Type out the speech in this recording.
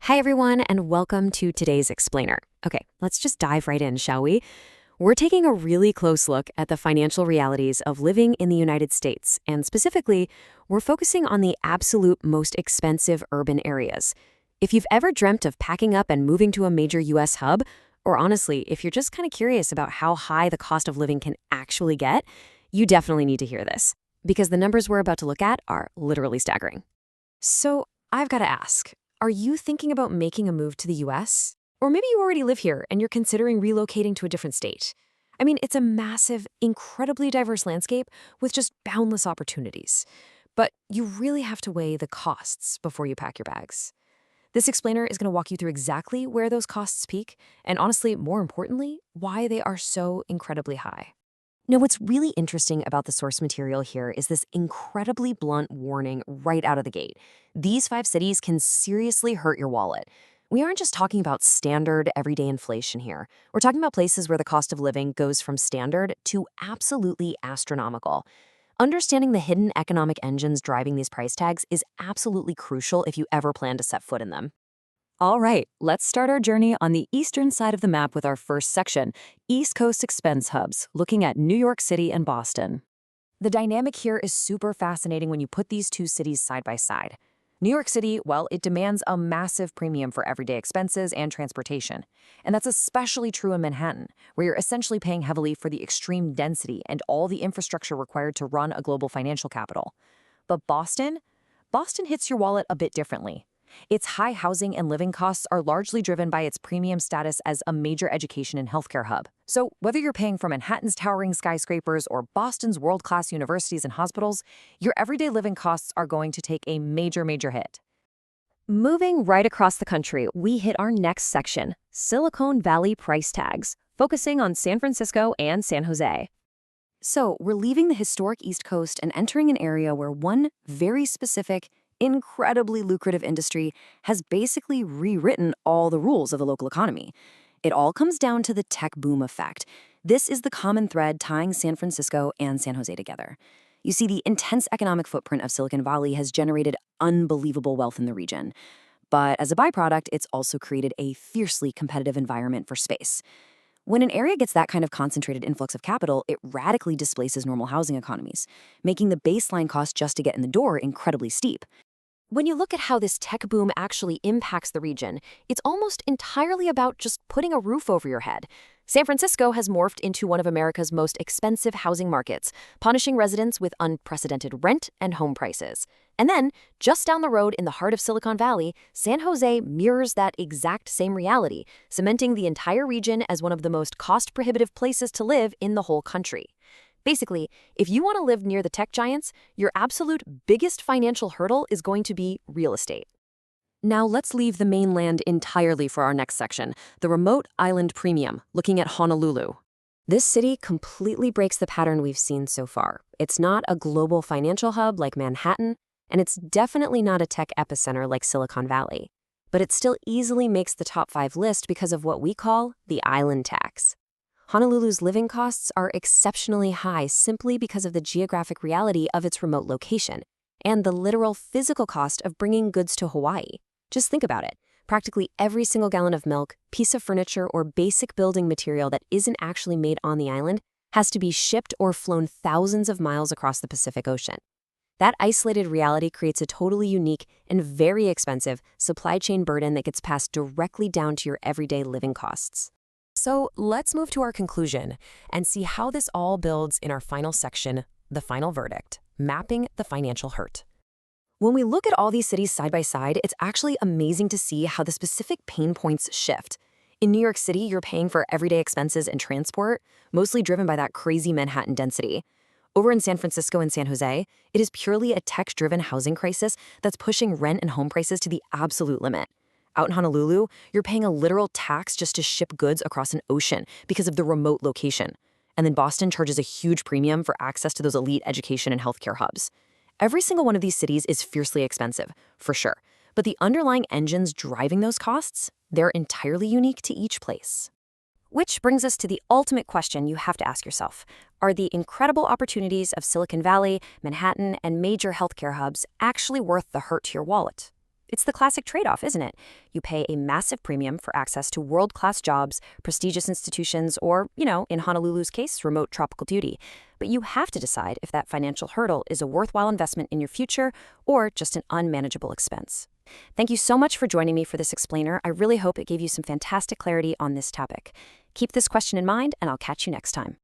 Hi, everyone, and welcome to today's Explainer. Okay, let's just dive right in, shall we? We're taking a really close look at the financial realities of living in the United States, and specifically, we're focusing on the absolute most expensive urban areas. If you've ever dreamt of packing up and moving to a major U.S. hub, or honestly, if you're just kind of curious about how high the cost of living can actually get, you definitely need to hear this, because the numbers we're about to look at are literally staggering. So, I've got to ask, are you thinking about making a move to the US? Or maybe you already live here and you're considering relocating to a different state. I mean, it's a massive, incredibly diverse landscape with just boundless opportunities. But you really have to weigh the costs before you pack your bags. This explainer is going to walk you through exactly where those costs peak, and honestly, more importantly, why they are so incredibly high. Now, what's really interesting about the source material here is this incredibly blunt warning right out of the gate. These 5 cities can seriously hurt your wallet. We aren't just talking about standard, everyday inflation here. We're talking about places where the cost of living goes from standard to absolutely astronomical. Understanding the hidden economic engines driving these price tags is absolutely crucial if you ever plan to set foot in them. All right, let's start our journey on the eastern side of the map with our first section, East Coast expense hubs, looking at New York City and Boston. The dynamic here is super fascinating when you put these two cities side by side. New York City, well, it demands a massive premium for everyday expenses and transportation. And that's especially true in Manhattan, where you're essentially paying heavily for the extreme density and all the infrastructure required to run a global financial capital. But Boston? Boston hits your wallet a bit differently. Its high housing and living costs are largely driven by its premium status as a major education and healthcare hub. So whether you're paying for Manhattan's towering skyscrapers or Boston's world-class universities and hospitals, your everyday living costs are going to take a major hit. Moving right across the country, we hit our next section, Silicon Valley price tags, focusing on San Francisco and San Jose. So we're leaving the historic East Coast and entering an area where one very specific, incredibly lucrative industry has basically rewritten all the rules of the local economy. It all comes down to the tech boom effect. This is the common thread tying San Francisco and San Jose together. You see, the intense economic footprint of Silicon Valley has generated unbelievable wealth in the region. But as a byproduct, it's also created a fiercely competitive environment for space. When an area gets that kind of concentrated influx of capital, it radically displaces normal housing economies, making the baseline cost just to get in the door incredibly steep. When you look at how this tech boom actually impacts the region, it's almost entirely about just putting a roof over your head. San Francisco has morphed into one of America's most expensive housing markets, punishing residents with unprecedented rent and home prices. And then, just down the road in the heart of Silicon Valley, San Jose mirrors that exact same reality, cementing the entire region as one of the most cost-prohibitive places to live in the whole country. Basically, if you want to live near the tech giants, your absolute biggest financial hurdle is going to be real estate. Now let's leave the mainland entirely for our next section, the remote island premium, looking at Honolulu. This city completely breaks the pattern we've seen so far. It's not a global financial hub like Manhattan, and it's definitely not a tech epicenter like Silicon Valley. But it still easily makes the top 5 list because of what we call the island tax. Honolulu's living costs are exceptionally high simply because of the geographic reality of its remote location and the literal physical cost of bringing goods to Hawaii. Just think about it. Practically every single gallon of milk, piece of furniture, or basic building material that isn't actually made on the island has to be shipped or flown thousands of miles across the Pacific Ocean. That isolated reality creates a totally unique and very expensive supply chain burden that gets passed directly down to your everyday living costs. So let's move to our conclusion and see how this all builds in our final section, the final verdict, mapping the financial hurt. When we look at all these cities side by side, it's actually amazing to see how the specific pain points shift. In New York City, you're paying for everyday expenses and transport, mostly driven by that crazy Manhattan density. Over in San Francisco and San Jose, it is purely a tech-driven housing crisis that's pushing rent and home prices to the absolute limit. Out in Honolulu, you're paying a literal tax just to ship goods across an ocean because of the remote location. And then Boston charges a huge premium for access to those elite education and healthcare hubs. Every single one of these cities is fiercely expensive, for sure. But the underlying engines driving those costs, they're entirely unique to each place. Which brings us to the ultimate question you have to ask yourself. Are the incredible opportunities of Silicon Valley, Manhattan, and major healthcare hubs actually worth the hurt to your wallet? It's the classic trade-off, isn't it? You pay a massive premium for access to world-class jobs, prestigious institutions, or, in Honolulu's case, remote tropical beauty. But you have to decide if that financial hurdle is a worthwhile investment in your future or just an unmanageable expense. Thank you so much for joining me for this explainer. I really hope it gave you some fantastic clarity on this topic. Keep this question in mind, and I'll catch you next time.